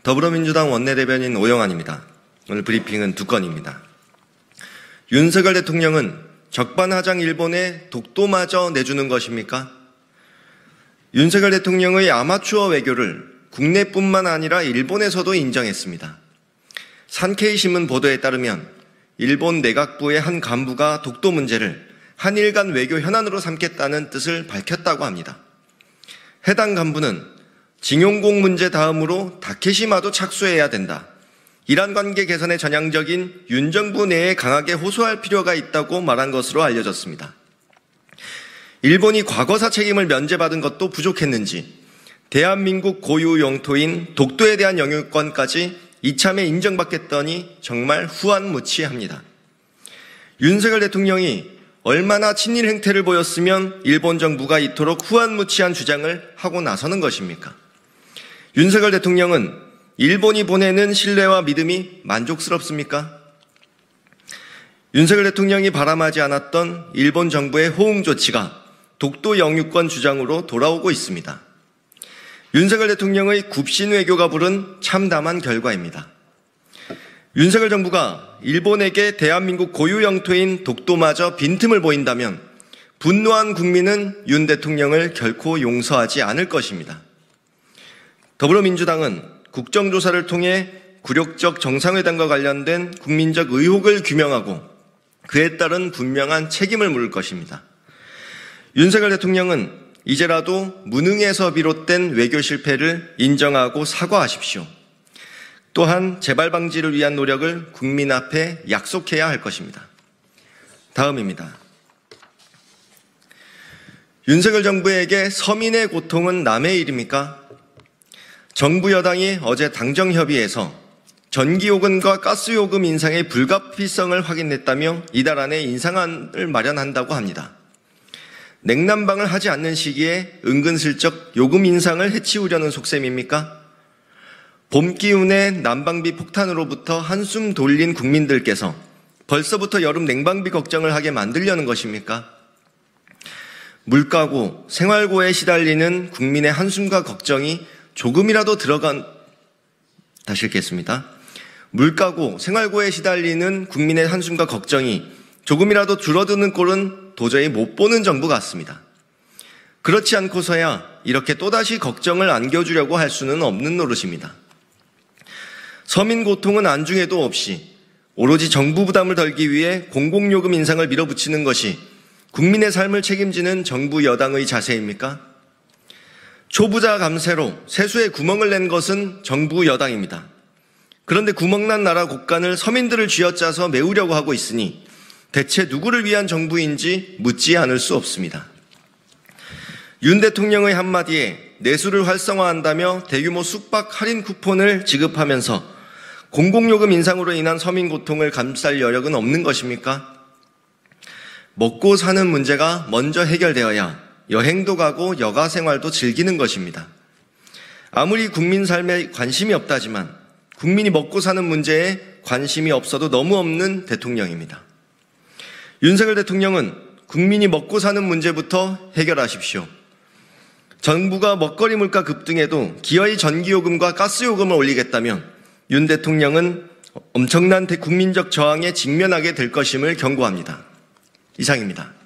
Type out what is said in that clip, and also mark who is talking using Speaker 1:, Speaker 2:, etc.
Speaker 1: 더불어민주당 원내대변인 오영환입니다. 오늘 브리핑은 두 건입니다. 윤석열 대통령은 적반하장 일본에 독도마저 내주는 것입니까? 윤석열 대통령의 아마추어 외교를 국내뿐만 아니라 일본에서도 인정했습니다. 산케이신문 보도에 따르면 일본 내각부의 한 간부가 독도 문제를 한일 간 외교 현안으로 삼겠다는 뜻을 밝혔다고 합니다. 해당 간부는 징용공 문제 다음으로 다케시마도 착수해야 된다. 이란 관계 개선에 전향적인 윤 정부 내에 강하게 호소할 필요가 있다고 말한 것으로 알려졌습니다. 일본이 과거사 책임을 면제받은 것도 부족했는지 대한민국 고유 영토인 독도에 대한 영유권까지 이참에 인정받겠더니 정말 후안무치합니다. 윤석열 대통령이 얼마나 친일 행태를 보였으면 일본 정부가 이토록 후안무치한 주장을 하고 나서는 것입니까? 윤석열 대통령은 일본이 보내는 신뢰와 믿음이 만족스럽습니까? 윤석열 대통령이 바람하지 않았던 일본 정부의 호응 조치가 독도 영유권 주장으로 돌아오고 있습니다. 윤석열 대통령의 굽신 외교가 부른 참담한 결과입니다. 윤석열 정부가 일본에게 대한민국 고유 영토인 독도마저 빈틈을 보인다면 분노한 국민은 윤 대통령을 결코 용서하지 않을 것입니다. 더불어민주당은 국정조사를 통해 굴욕적 정상회담과 관련된 국민적 의혹을 규명하고 그에 따른 분명한 책임을 물을 것입니다. 윤석열 대통령은 이제라도 무능에서 비롯된 외교 실패를 인정하고 사과하십시오. 또한 재발 방지를 위한 노력을 국민 앞에 약속해야 할 것입니다. 다음입니다. 윤석열 정부에게 서민의 고통은 남의 일입니까? 정부 여당이 어제 당정협의에서 전기요금과 가스요금 인상의 불가피성을 확인했다며 이달 안에 인상안을 마련한다고 합니다. 냉난방을 하지 않는 시기에 은근슬쩍 요금 인상을 해치우려는 속셈입니까? 봄 기운에 난방비 폭탄으로부터 한숨 돌린 국민들께서 벌써부터 여름 냉방비 걱정을 하게 만들려는 것입니까? 물가고 생활고에 시달리는 국민의 한숨과 걱정이 조금이라도 다시 읽겠습니다. 물가고 생활고에 시달리는 국민의 한숨과 걱정이 조금이라도 줄어드는 꼴은 도저히 못 보는 정부 같습니다. 그렇지 않고서야 이렇게 또다시 걱정을 안겨주려고 할 수는 없는 노릇입니다. 서민 고통은 안중에도 없이 오로지 정부 부담을 덜기 위해 공공요금 인상을 밀어붙이는 것이 국민의 삶을 책임지는 정부 여당의 자세입니까? 초부자 감세로 세수에 구멍을 낸 것은 정부 여당입니다. 그런데 구멍난 나라 곳간을 서민들을 쥐어짜서 메우려고 하고 있으니 대체 누구를 위한 정부인지 묻지 않을 수 없습니다. 윤 대통령의 한마디에 내수를 활성화한다며 대규모 숙박 할인 쿠폰을 지급하면서 공공요금 인상으로 인한 서민 고통을 감쌀 여력은 없는 것입니까? 먹고 사는 문제가 먼저 해결되어야 여행도 가고 여가 생활도 즐기는 것입니다. 아무리 국민 삶에 관심이 없다지만 국민이 먹고 사는 문제에 관심이 없어도 너무 없는 대통령입니다. 윤석열 대통령은 국민이 먹고 사는 문제부터 해결하십시오. 정부가 먹거리 물가 급등에도 기어이 전기요금과 가스요금을 올리겠다면 윤 대통령은 엄청난 국민적 저항에 직면하게 될 것임을 경고합니다. 이상입니다.